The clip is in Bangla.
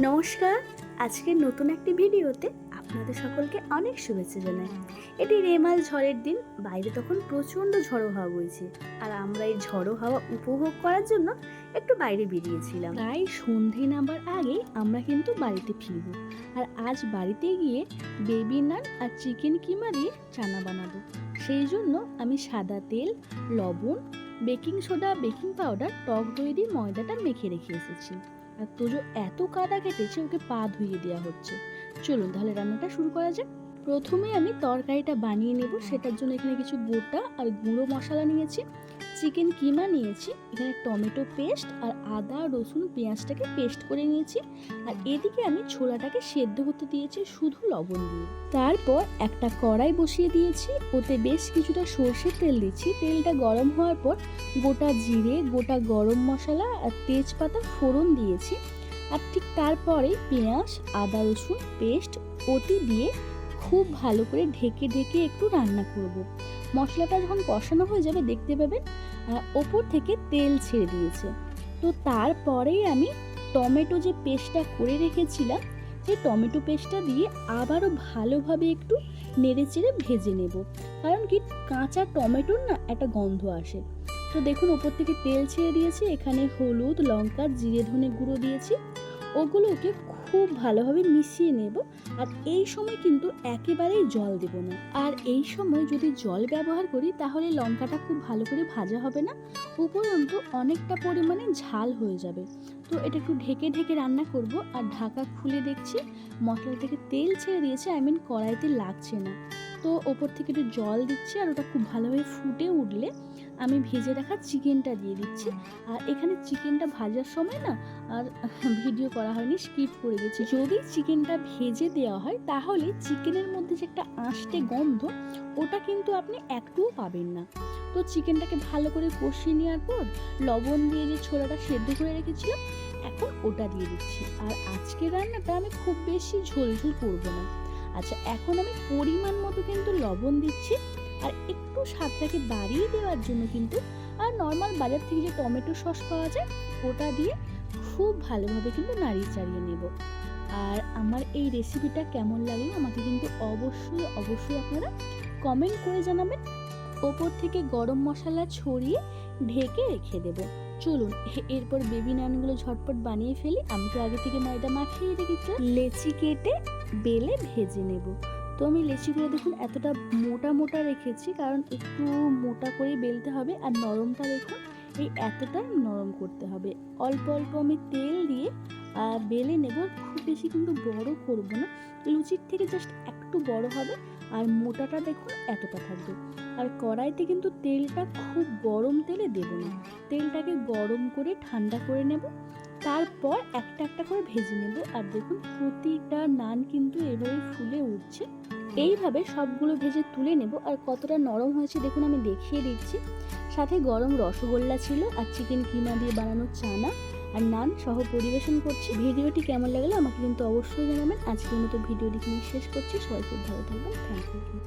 নমস্কার। আজকের নতুন একটি ভিডিওতে আপনাদের সকলকে অনেক শুভেচ্ছা জানাই। এটি রেমাল ঝড়ের দিন, বাইরে তখন প্রচণ্ড ঝড়ো হাওয়া বইছে, আর আমরা এই ঝড়ো হাওয়া উপভোগ করার জন্য একটু বাইরে বেরিয়েছিলাম। প্রায় সন্ধে নামার আগে আমরা কিন্তু বাড়িতে ফিরব। আর আজ বাড়িতে গিয়ে বেবি নান আর চিকেন কিমা দিয়ে চানা বানাবো। সেই জন্য আমি সাদা তেল, লবণ, বেকিং সোডা, বেকিং পাউডার, টক দই দিয়ে ময়দাটা মেখে রেখে এসেছি। আর তোজো এত কাদা কেটেছে, ওকে পা ধুইয়ে দেওয়া হচ্ছে। চলুন তাহলে রান্নাটা শুরু করা যাক। প্রথমে আমি তরকারিটা বানিয়ে নেব। সেটার জন্য এখানে কিছু গোটা আর গুঁড়ো মশলা নিয়েছি, চিকেন কিমা নিয়েছি, এখানে টমেটো পেস্ট আর আদা রসুন পেঁয়াজটাকে পেস্ট করে নিয়েছি। আর এদিকে আমি ছোলাটাকে সেদ্ধ হতে দিয়েছি শুধু লবণ দিয়ে। তারপর একটা কড়াই বসিয়ে দিয়েছি, ওতে বেশ কিছুটা সর্ষের তেল দিচ্ছি। তেলটা গরম হওয়ার পর গোটা জিরে, গোটা গরম মশলা আর তেজপাতা ফোড়ন দিয়েছি। আর ঠিক তারপরে পেঁয়াজ, আদা রসুন পেস্ট ওটি দিয়ে খুব ভালো করে ঢেকে ঢেকে একটু রান্না করব। মশলাটা যখন কষানো হয়ে যাবে দেখতে পাবেন ওপর থেকে তেল ছেড়ে দিয়েছে। তো তারপরেই আমি টমেটো যে পেস্টটা করে রেখেছিলাম, সেই টমেটো পেস্টটা দিয়ে আবারও ভালোভাবে একটু নেড়ে চেড়ে ভেজে নেব। কারণ কি, কাঁচা টমেটোর না একটা গন্ধ আসে। তো দেখুন ওপর থেকে তেল ছেড়ে দিয়েছি। এখানে হলুদ, লঙ্কা, জিরে, ধনে গুঁড়ো দিয়েছি। ওগুলোকে খুব ভালোভাবে মিশিয়ে নেব। আর এই সময় কিন্তু একেবারেই জল দেব না। আর এই সময় যদি জল ব্যবহার করি তাহলে লঙ্কাটা খুব ভালো করে ভাজা হবে না, উপরন্তু অনেকটা পরিমাণে ঝাল হয়ে যাবে। তো এটা একটু ঢেকে ঢেকে রান্না করব। আর ঢাকা খুলে দেখছি মশলা থেকে তেল ছেড়ে দিয়েছে, কড়াইতে লাগছে না। তো ওপর থেকে একটু জল দিচ্ছি, আর ওটা খুব ভালোভাবে ফুটে উঠলে আমি ভেজে রাখা চিকেনটা দিয়ে দিচ্ছি। আর এখানে চিকেনটা ভাজার সময় না আর ভিডিও করা হয়নি, স্কিপ করে গেছি। যদি চিকেনটা ভেজে দেওয়া হয় তাহলে চিকেনের মধ্যে যে একটা আঁশটে গন্ধ, ওটা কিন্তু আপনি একটুও পাবেন না। তো চিকেনটাকে ভালো করে কষিয়ে নেওয়ার পর লবণ দিয়ে যে ছোলাটা সেদ্ধ করে রেখেছিলাম, এখন ওটা দিয়ে দিচ্ছি। আর আজকের রান্নাটা আমি খুব বেশি ঝোলঝোল করব না। আচ্ছা, এখন আমি পরিমাণ মতো কিন্তু লবণ দিচ্ছি। আর একটু স্বাদটাকে বাড়িয়ে দেওয়ার জন্য কিন্তু নর্মাল বাজার থেকে যে টমেটো সস পাওয়া যায়, ওটা দিয়ে খুব ভালোভাবে কিন্তু নাড়িয়ে চাড়িয়ে নেব। আর আমার এই রেসিপিটা কেমন লাগলো আমাকে কিন্তু অবশ্যই অবশ্যই আপনারা কমেন্ট করে জানাবেন। ওপর থেকে গরম মশলা ছড়িয়ে ঢেকে রেখে দেব। চলুন এরপর বেবি নানগুলো ঝটপট বানিয়ে ফেলি। আমি তো আগে থেকে ময়দা মাখিয়ে রেখেছি। লেচি কেটে বেলে ভেজে নেব। তো আমি লেচিগুলো দেখুন এতটা মোটা মোটা রেখেছি, কারণ একটু মোটা করে বেলতে হবে। আর নরমটা দেখুন এই এতটা নরম করতে হবে। অল্প অল্প আমি তেল দিয়ে বেলে নেব। খুব বেশি কিন্তু বড় করব না, লুচির থেকে জাস্ট একটু বড় হবে। আর মোটাটা দেখুন এতটা থাকবে। আর কড়াইতে কিন্তু তেলটা খুব গরম তেলে দেব না, তেলটাকে গরম করে ঠান্ডা করে নেব। তারপর একটা একটা করে ভেজে নেব। আর দেখুন প্রতিটা নান কিন্তু এভাবে ফুলে উঠছে। এইভাবে সবগুলো ভেজে তুলে নেব। আর কতটা নরম হয়েছে দেখুন, আমি দেখিয়ে দিচ্ছি। সাথে গরম রসগোল্লা ছিল, আর চিকেন কিমা দিয়ে বানানো চানা আর নান সহ পরিবেশন করছি। ভিডিওটি কেমন লাগলো আমাকে কিন্তু অবশ্যই জানাবেন। আজকের মতো ভিডিওটি শেষ করছি। সবাই খুব ভালো থাকবেন। Thank you.